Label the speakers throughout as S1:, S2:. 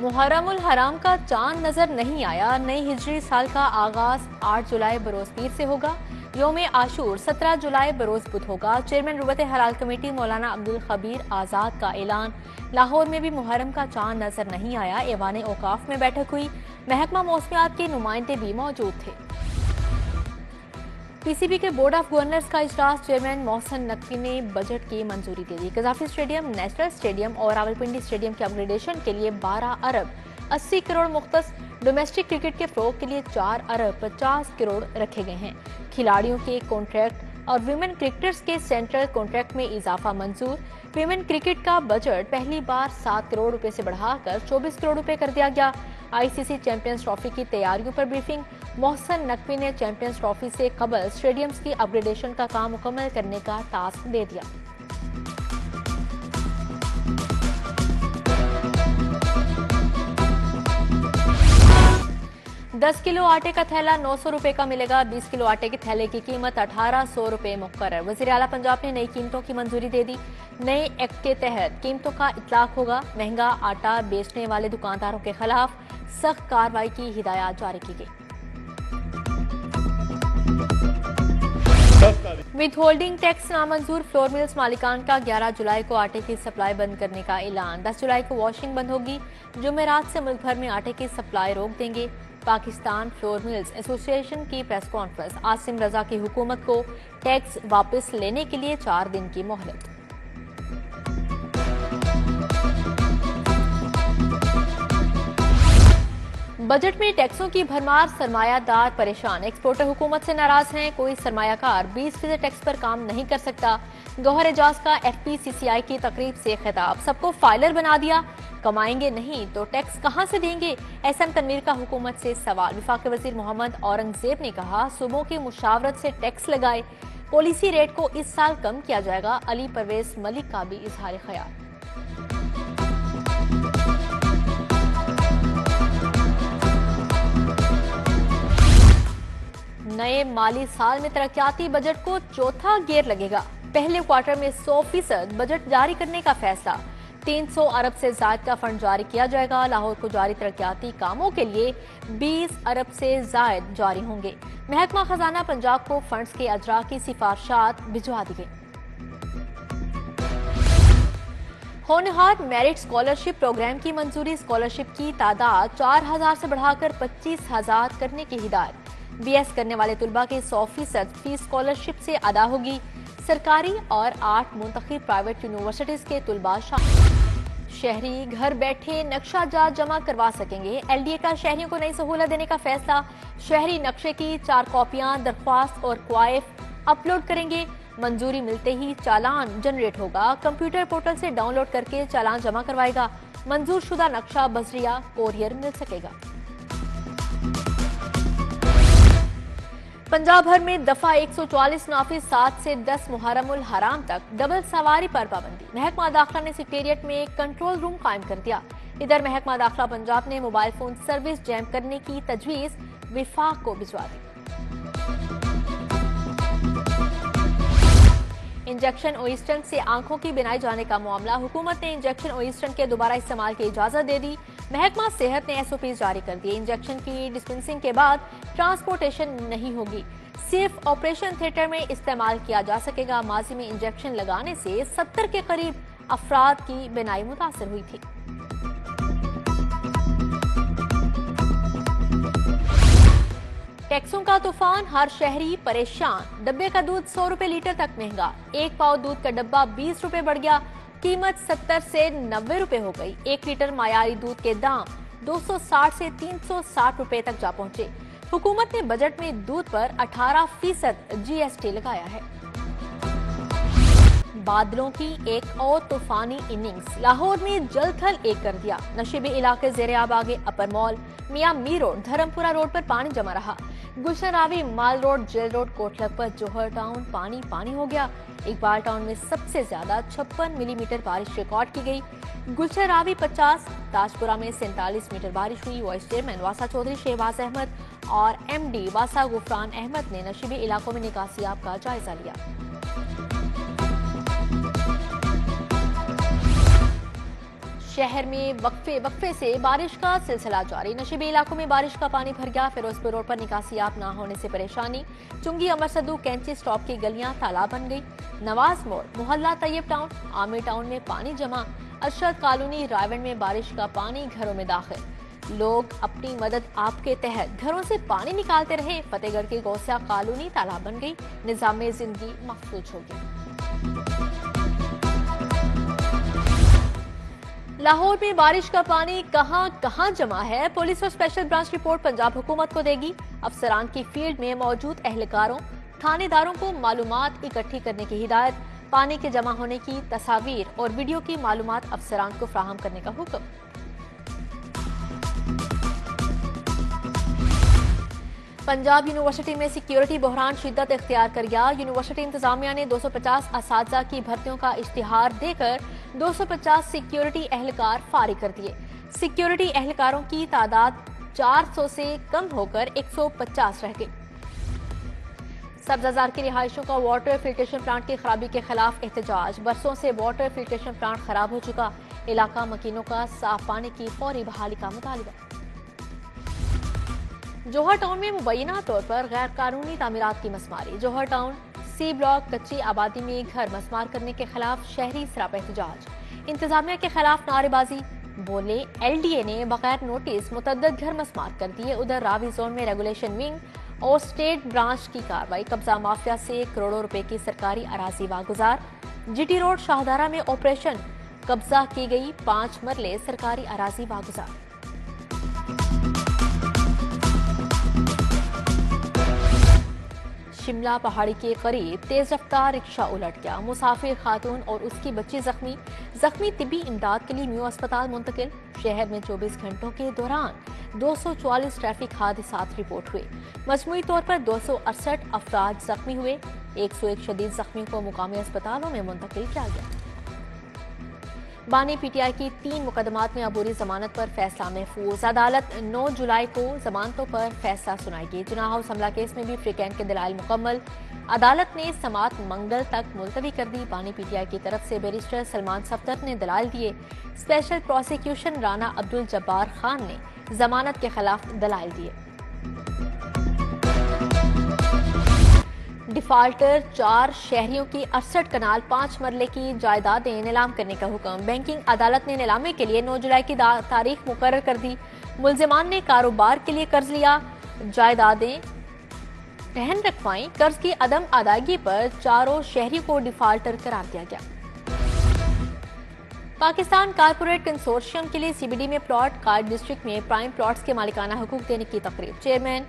S1: محرم الحرام کا چاند نظر نہیں آیا۔ نئی ہجری سال کا آغاز 8 جولائی بروز پیر سے ہوگا۔ یوم عاشور 17 جولائی بروز بدھ ہوگا۔ چیئرمین ربوت حلال کمیٹی مولانا عبدالخبیر آزاد کا اعلان۔ لاہور میں بھی محرم کا چاند نظر نہیں آیا۔ ایوان اوقاف میں بیٹھک ہوئی۔ محکمہ موسمیات کے نمائندے بھی موجود تھے۔ پی سی بی کے بورڈ آف گورنرز کا اجلاس۔ چیئرمین محسن نقوی نے بجٹ کی منظوری دے دی۔ قذافی اسٹیڈیم، نیشنل اسٹیڈیم اور راولپنڈی اسٹیڈیم کے اپ گریڈیشن کے لیے 12 ارب 80 کروڑ مختص۔ ڈومیسٹک کرکٹ کے فروغ کے لیے 4 ارب 50 کروڑ رکھے گئے ہیں۔ کھلاڑیوں کے کانٹریکٹ اور ویمن کرکٹرز کے سینٹرل کانٹریکٹ میں اضافہ منظور۔ ویمن کرکٹ کا بجٹ پہلی بار 7 کروڑ روپے سے بڑھا کر 24 کروڑ روپے کر دیا گیا۔ آئی سی سی چیمپئنز ٹرافی کی تیاریوں پر بریفنگ۔ محسن نقوی نے چیمپئنز ٹرافی سے قبل اسٹیڈیمز کی اپ گریڈیشن کا کام مکمل کرنے کا ٹاسک دے دیا۔ دس کلو آٹے کا تھیلا 900 روپے کا ملے گا۔ 20 کلو آٹے کے تھیلے کی قیمت 1800 روپے مقرر۔ وزیر اعلیٰ پنجاب نے نئی قیمتوں کی منظوری دے دی۔ نئے ایکٹ کے تحت قیمتوں کا اطلاق ہوگا۔ مہنگا آٹا بیچنے والے دکانداروں کے خلاف سخت کارروائی کی ہدایات جاری کی گئی۔ وتھ ہولڈنگ ٹیکس نامنظور۔ فلور ملز مالکان کا 11 جولائی کو آٹے کی سپلائی بند کرنے کا اعلان۔ 10 جولائی کو واشنگ بند ہوگی۔ جمعرات سے ملک بھر میں آٹے کی سپلائی روک دیں گے۔ پاکستان فلور ملز ایسوسی ایشن کی پریس کانفرنس۔ عاصم رضا کی حکومت کو ٹیکس واپس لینے کے لیے 4 دن کی مہلت۔ بجٹ میں ٹیکسوں کی بھرمار، سرمایہ دار پریشان۔ ایکسپورٹر حکومت سے ناراض ہیں۔ کوئی سرمایہ کار 20% ٹیکس پر کام نہیں کر سکتا۔ گوہر اعجاز کا ایف پی سی سی آئی کی تقریب سے خطاب۔ سب کو فائلر بنا دیا، کمائیں گے نہیں تو ٹیکس کہاں سے دیں گے؟ ایس ایم تنویر کا حکومت سے سوال۔ وفاقی وزیر محمد اورنگزیب نے کہا صوبوں کی مشاورت سے ٹیکس لگائے، پالیسی ریٹ کو اس سال کم کیا جائے گا۔ علی پرویز ملک کا بھی اظہار خیال۔ نئے مالی سال میں ترقیاتی بجٹ کو چوتھا گیئر لگے گا۔ پہلے کوارٹر میں 100% بجٹ جاری کرنے کا فیصلہ۔ 300 ارب سے زائد کا فنڈ جاری کیا جائے گا۔ لاہور کو جاری ترقیاتی کاموں کے لیے 20 ارب سے زائد جاری ہوں گے۔ محکمہ خزانہ پنجاب کو فنڈز کے اجرا کی سفارشات بھجوا دی گئی۔ ہونہار میرٹ اسکالرشپ پروگرام کی منظوری۔ اسکالرشپ کی تعداد 4000 سے بڑھا کر 25000 کرنے کی ہدایت۔ بی ایس کرنے والے طلباء کی 100% فیس اسکالرشپ سے ادا ہوگی۔ سرکاری اور 8 منتخب پرائیویٹ یونیورسٹیز کے طلباء شامل۔ شہری گھر بیٹھے نقشہ جات جمع کروا سکیں گے۔ ایل ڈی اے کا شہریوں کو نئی سہولت دینے کا فیصلہ۔ شہری نقشے کی 4 کاپیاں درخواست اور کوائف اپلوڈ کریں گے۔ منظوری ملتے ہی چالان جنریٹ ہوگا۔ کمپیوٹر پورٹل سے ڈاؤن لوڈ کر کے چالان جمع کروائے گا۔ منظور شدہ نقشہ بذریعہ کوریئر مل سکے گا۔ پنجاب بھر میں دفعہ 144 نافذ۔ 7 سے 10 محرم الحرام تک ڈبل سواری پر پابندی۔ محکمہ داخلہ نے سیکریٹریٹ میں کنٹرول روم قائم کر دیا۔ ادھر محکمہ داخلہ پنجاب نے موبائل فون سروس جیم کرنے کی تجویز وفاق کو بھجوا دی۔ انجیکشن اوئسٹن سے آنکھوں کی بینائی جانے کا معاملہ۔ حکومت نے انجیکشن اوئسٹن کے دوبارہ استعمال کی اجازت دے دی۔ محکمہ صحت نے ایس او پیز جاری کر دیے۔ انجیکشن کی ڈسپنسنگ کے بعد ٹرانسپورٹیشن نہیں ہوگی، صرف آپریشن تھیٹر میں استعمال کیا جا سکے گا۔ ماضی میں انجیکشن لگانے سے 70 کے قریب افراد کی بینائی متاثر ہوئی تھی۔ ٹیکسوں کا طوفان، ہر شہری پریشان۔ ڈبے کا دودھ 100 روپے لیٹر تک مہنگا۔ 1 پاؤ دودھ کا ڈبہ 20 روپے بڑھ گیا۔ قیمت 70 سے 90 روپے ہو گئی۔ 1 لیٹر معیاری دودھ کے دام 260 سے 360 روپے تک جا پہنچے۔ حکومت نے بجٹ میں دودھ پر 18% جی ایس ٹی لگایا ہے۔ بادلوں کی ایک اور طوفانی اننگز۔ لاہور میں جل تھل ایک کر دیا۔ نشیبی علاقے زیر آب آگے۔ اپر مال، میاں می روڈ، دھرمپورہ روڈ پر پانی جمع رہا۔ گلشن راوی، مال road, jail road, Kot Lakhpat, جوہر ٹاؤن پانی ہو گیا۔ اقبال ٹاؤن میں سب سے زیادہ 56 ملی میٹر بارش ریکارڈ کی گئی۔ گلشن راوی 50، تاجپورہ میں 47 میٹر بارش ہوئی۔ وائس چیئرمین واسا چودھری شہباز احمد اور ایم ڈی واسا غفران احمد نے نشیبی علاقوں میں نکاسیاب کا جائزہ لیا۔ शहर में वक्फे से बारिश का सिलसिला जारी। नशीबी इलाकों में बारिश का पानी भर गया। फिरोजपुर रोड पर निकासियाब ना होने से परेशानी। चुंगी अमरसदू कैंची स्टॉप की गलियां तालाब बन गई। नवाज मोड़ मोहल्ला तैयब टाउन आमिर टाउन में पानी जमा। अरशद कॉलोनी रायवन में बारिश का पानी घरों में दाखिल। लोग अपनी मदद आपके तहत घरों से पानी निकालते रहे। फतेहगढ़ की गौसिया कॉलोनी तालाब बन गई। निजाम जिंदगी महफूज हो गई। लाहौर में बारिश का पानी कहां जमा है, पुलिस और स्पेशल ब्रांच रिपोर्ट पंजाब हुकूमत को देगी। अफसरान की फील्ड में मौजूद एहलकारों थानेदारों को मालूमात इकट्ठी करने की हिदायत। पानी के जमा होने की तस्वीर और वीडियो की मालूमात अफसरान को फ्राहम करने का हुक्म। पंजाब यूनिवर्सिटी में सिक्योरिटी बहरान शिद्दत इख्तियार कर गया। यूनिवर्सिटी इंतजामिया ने 250 असातिज़ा की भर्तियों का इश्तिहार देकर 250 सिक्योरिटी एहलकार फारिग कर दिए। सिक्योरिटी एहलकारों की तादाद 400 से कम होकर 150 रह गई। सब्जाजार की रिहायशों का वाटर फिल्ट्रेशन प्लांट की खराबी के खिलाफ एहतजाज। बरसों से वाटर फिल्ट्रेशन प्लांट खराब हो चुका। इलाका मकीनों का साफ पानी की फौरी बहाली का मुतालबा। जौहर टाउन में मुबैना तौर पर गैर कानूनी तामीरात की मसमारी। जौहर टाउन सी ब्लॉक कच्ची आबादी में घर मसमार करने के खिलाफ शहरी सरापा एहतजाज। इंतजामिया के खिलाफ नारेबाजी। बोले LDA ने बगैर नोटिस मुतअद्दिद घर मसमार कर दिए। उधर रावी जोन में रेगुलेशन विंग और स्टेट ब्रांच की कार्रवाई। कब्जा माफिया से करोड़ों रुपए की सरकारी अराजी वागुजार। GT रोड शाहदारा में ऑपरेशन। कब्जा की गई 5 मरले सरकारी अराजी वागुजार। शिमला पहाड़ी के करीब तेज रफ्तार रिक्शा उलट गया। मुसाफिर खातून और उसकी बच्ची जख्मी तिब्बी इमदाद के लिए न्यू अस्पताल मुंतकिल। शहर में 24 घंटों के दौरान 244 ट्रैफिक हादसात रिपोर्ट हुए। मजमूई तौर पर 268 अफराद जख्मी हुए। 101 शदीद जख्मियों को मुकामी अस्पतालों में मुंतकिल किया गया। बानी PTI की 3 मुकदमात में अबूरी जमानत पर फैसला महफूज। अदालत 9 जुलाई को जमानतों पर फैसला सुनाएगी। जुना हाउस हमला केस में भी फ्रीकैन के दलाइल मुकम्मल। अदालत ने समात मंगल तक मुलतवी कर दी। बानी PTI की तरफ से बैरिस्टर सलमान सफ्दर ने दलाइल दिए। स्पेशल प्रोसिक्यूशन राना अब्दुल जब्बार खान ने जमानत के खिलाफ दलाइल दिए। डिफाल्टर 4 शहरियों की 68 कनाल 5 मरले की जायदादें नीलाम करने का हुक्म। बैंकिंग अदालत ने नीलामी के लिए 9 जुलाई की तारीख मुकर्रर कर दी। मुलजिमान ने कारोबार के लिए कर्ज लिया, जायदादें रहन रखवाई। कर्ज की अदम अदायगी पर 4 शहरियों को डिफाल्टर करार दिया गया। पाकिस्तान कारपोरेट कंसोर्शियम के लिए CBD में प्लॉट कार्ड डिस्ट्रिक्ट में प्राइम प्लॉट्स के मालिकाना हुकूक देने की तकरीब। Chairman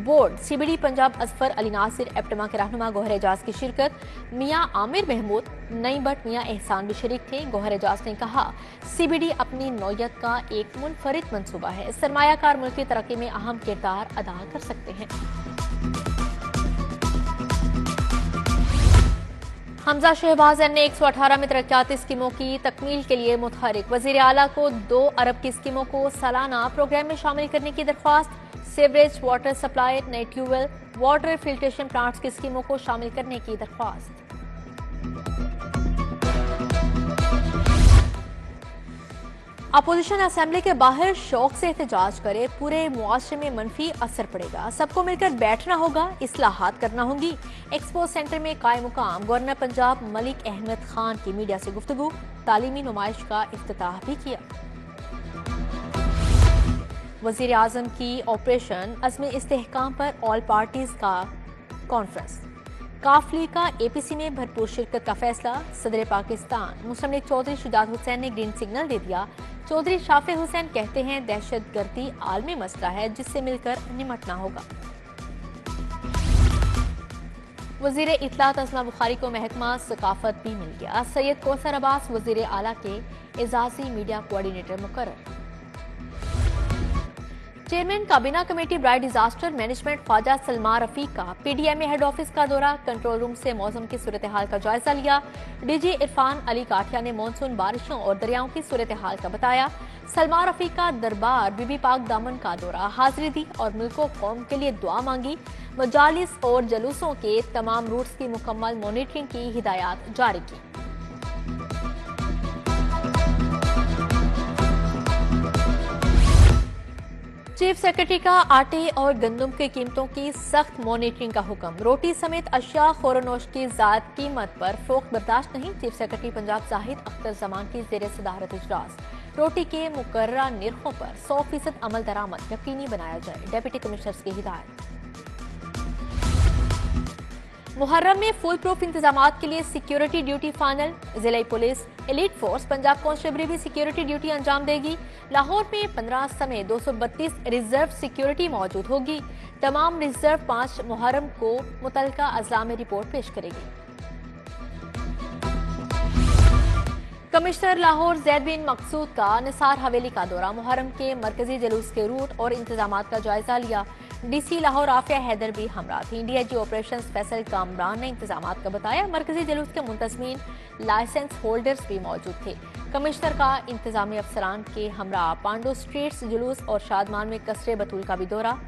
S1: board CBD Punjab Azfar Ali Nasir, APTMA के रहनुमा गौहर एजाज की शिरकत। मियां आमिर महमूद, नई बट मियां एहसान भी शरीक थे। गौहर एजाज ने कहा CBD अपनी नौयत का एक मुनफरिद मंसूबा है। सरमायाकार मुल्क की तरक्की में अहम किरदार अदा कर सकते हैं। हमजा शहबाज ने 118 में तरक्याती स्कीमों की तकमील के लिए मुतहरिक। वजीर आला को 2 अरब की स्कीमों को सालाना प्रोग्राम में शामिल करने की दरख्वास्त। सीवरेज वाटर सप्लाई, नए ट्यूबवेल, वाटर फिल्ट्रेशन प्लांट्स की स्कीमों को शामिल करने की दरख्वास्त। अपोजिशन असेंबली के बाहर शौक से एहतजाज करे, पूरे मुआशरे में मनफी असर पड़ेगा। सबको मिलकर बैठना होगा, इस्लाहात करना होंगी। एक्सपो सेंटर में कायम मुकाम गवर्नर पंजाब मलिक अहमद खान की मीडिया से गुफ्तगू। तालीमी नुमाइश का इफ्तिताह भी किया। वजीर आजम की ऑपरेशन अज़्म इस्तेहकाम पर ऑल पार्टीज का कॉन्फ्रेंस। काफली का APC में भरपूर शिरकत का फैसला। सदर पाकिस्तान मुस्लिम लीग चौधरी शुजात हुसैन ने ग्रीन सिग्नल दे दिया। चौधरी शाफे हुसैन कहते हैं दहशत गर्दी आलमी मसला है जिससे मिलकर निमटना होगा। वजीर इत्तलात अस्मा बुखारी को महकमा सकाफत भी मिल गया। सैयद कौसर अब्बास वजीर आला के एजाजी मीडिया कोऑर्डिनेटर मुकर्रर। चेयरमैन काबीना कमेटी ब्राइट डिजास्टर मैनेजमेंट ख्वाजा सलमान रफीक का PDMA हेड ऑफिस का दौरा। कंट्रोल रूम से मौसम की सूरत हाल का जायजा लिया। DG इरफान अली काठिया ने मानसून बारिशों और दरियाओं की सूरत हाल का बताया। सलमान रफीक का दरबार बीबी पाक दामन का दौरा, हाजिरी दी और मुल्क व कौम के लिए दुआ मांगी। मजालिस और जलूसों के तमाम रूट्स की मुकम्मल मॉनिटरिंग की हिदायत जारी की। चीफ सेक्रेटरी का आटे और गंदम की कीमतों की सख्त मॉनिटरिंग का हुक्म। रोटी समेत अशिया खोरनोश की ज़ायद कीमत पर फरोख्त बर्दाश्त नहीं। चीफ सेक्रेटरी पंजाब जाहिद अख्तर जमान की ज़ेर सदारत इजलास। रोटी के मुकर्ररा निर्खों पर 100% अमल दरामद यकीनी बनाया जाए, डिप्टी कमिश्नर्स की हिदायत। मुहर्रम में फुल प्रूफ इंतजामात के लिए सिक्योरिटी ड्यूटी फाइनल। जिला police, elite force, Punjab constable भी सिक्योरिटी ड्यूटी अंजाम देगी। लाहौर में 15 समेत 232 रिजर्व सिक्योरिटी मौजूद होगी। तमाम रिजर्व 5 मुहर्रम को मुतलका अजला में रिपोर्ट पेश करेगी। कमिश्नर लाहौर जैद बिन मकसूद का निसार हवेली का दौरा। मुहर्रम के मरकजी जुलूस के रूट और इंतजामात का जायजा लिया। डीसी लाहौर आफिया हैदर भी हमरा थी। डीआईजी ऑपरेशंस फैसल कामरान ने इंतजामात का बताया। मरकजी जुलूस के मुंतजमीन, लाइसेंस होल्डर्स भी मौजूद थे। कमिश्नर का इंतजामी अफसरान के हमरा पांडो स्ट्रीट्स जुलूस और शादमान में कसरे बतूल का भी दौरा।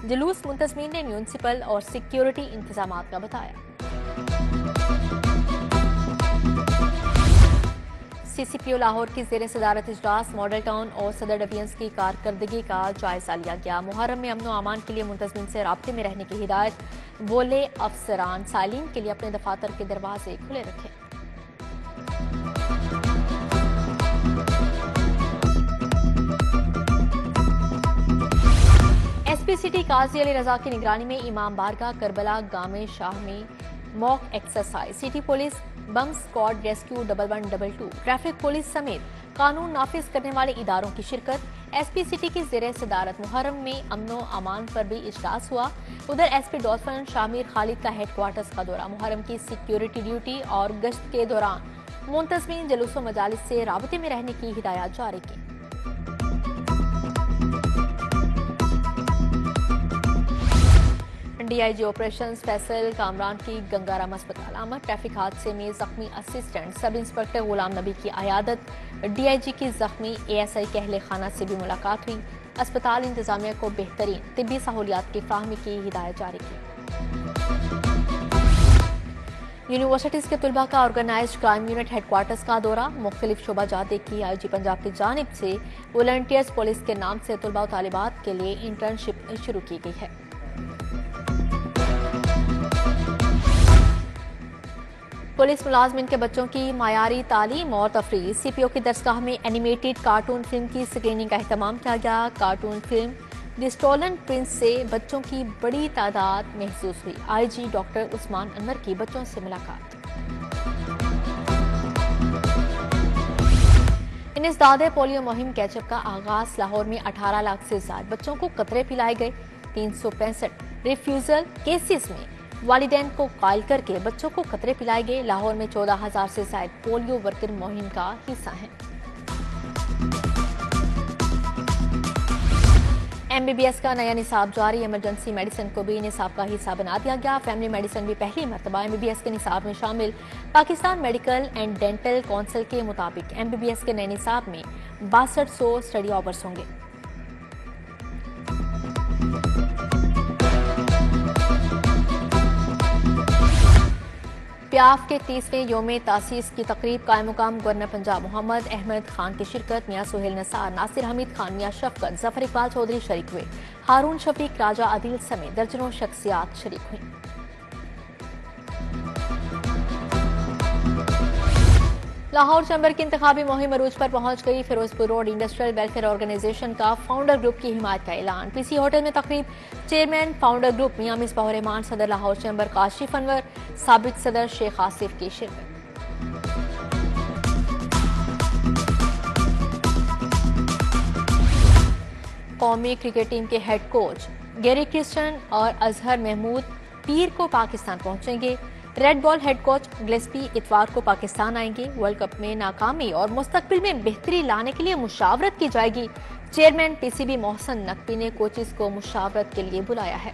S1: जुलूस मुंतजमीन ने म्यूनसिपल और सिक्योरिटी इंतजामात का बताया। सीसीपीओ लाहौर की ज़ेर सदारत इजलास। मॉडल टाउन और सदर डिवीजन्स की कारकर्दगी का जायजा लिया गया। मुहर्रम में अमन व अमान के लिए मुंतजमीन से राब्ते में रहने की हिदायत। बोले अफसरान सालीन के लिए अपने दफातर के दरवाजे खुले रखें। एसपी सिटी काजी अली रजा की निगरानी में इमाम बारगाह करबला गामे शाह में मॉक एक्सरसाइज। सिटी पुलिस, बम स्क्वाड, रेस्क्यू 1122, ट्रैफिक पुलिस समेत कानून नाफिज करने वाले इदारों की शिरकत। एसपी सिटी की ज़ेर सदारत मुहर्रम में अमनो अमान पर भी इजलास हुआ। उधर एसपी डॉल्फिन शामिर खालिद का हेडक्वार्टर्स का दौरा। मुहर्रम की सिक्योरिटी ड्यूटी और गश्त के दौरान मुंतजमीन जुलूस व मजालिस से राबते में रहने की हिदायत जारी की। डीआईजी ऑपरेशंस फैसल कामरान की गंगाराम अस्पताल आमद। ट्रैफिक हादसे में जख्मी assistant sub inspector Ghulam Nabi की अयादत। डीआईजी की जख्मी एएसआई कहले खाना से भी मुलाकात हुई। अस्पताल इंतजामिया को बेहतरीन तिब्बी सहूलियात की फ्राहमी की हिदायत जारी की। यूनिवर्सिटीज के तुलबा का ऑर्गेनाइज्ड क्राइम यूनिट हेडक्वार्टर्स का दौरा। मुख्तलिफ शोबा जाते की आईजी पंजाब की जानिब से वॉलंटियर्स पुलिस के नाम से तुलबा और तालिबात के लिए इंटर्नशिप शुरू की गई है। पुलिस मुलाजमिन के बच्चों की मायारी तालीम और तफरीह। सीपीओ की दरसगाह में एनिमेटेड कार्टून फिल्म की स्क्रीनिंग का एहतमाम किया गया। Cartoon film the stolen prince से बच्चों की बड़ी तादाद महसूस हुई। आईजी डॉक्टर उस्मान अनवर की बच्चों से मुलाकात। इंसदादे पोलियो मुहिम कैचअप का आगाज। लाहौर में 18 लाख से ज्यादा बच्चों को कतरे पिलाए गए। 365 रिफ्यूजल केसेस में वालिदैन को कायल करके बच्चों को कतरे पिलाए गए। लाहौर में 14,000 से ज्यादा पोलियो वर्कर मुहिम का हिस्सा हैं। एमबीबीएस का नया निसाब जारी। इमरजेंसी मेडिसिन को भी निसाब का हिस्सा बना दिया गया। फैमिली मेडिसिन भी पहली मरतबा एमबीबीएस के निसाब में शामिल। Pakistan medical and dental council के मुताबिक एमबीबीएस के नए निसाब में 6200 स्टडी आवर्स होंगे। प्याफ के 30वें योम तासीस की तकरीब। कायम मुकाम गवर्नर पंजाब मोहम्मद अहमद खान की शिरकत। मियां सुहेल नसार, नासिर हमीद खान, मियां शफकत, जफर इकबाल चौधरी शरीक हुए। हारून शफीक, राजा आदिल समेत दर्जनों शख्सियात शरीक हुई। लाहौर चैम्बर की इंतखाबी मुहिम अरूज पर पहुंच गई। Firozpur road industrial welfare organisation का फाउंडर ग्रुप की हिमायत का ऐलान। पीसी होटल में तकरीब। Chairman founder group Mian Misbah Rahman, सदर लाहौर चैम्बर काशिफ अनवर, साबिक सदर शेख आसिफ की शिरकत। कौमी क्रिकेट टीम के हेड कोच गैरी क्रिस्टन और अजहर महमूद पीर को पाकिस्तान पहुंचेंगे। Red ball head coach Gillespie इतवार को पाकिस्तान आएंगे। वर्ल्ड कप में नाकामी और मुस्तकबिल में बेहतरी लाने के लिए मुशावरत की जाएगी। चेयरमैन पीसीबी मोहसन नकवी ने कोचेस को मुशावरत के लिए बुलाया है।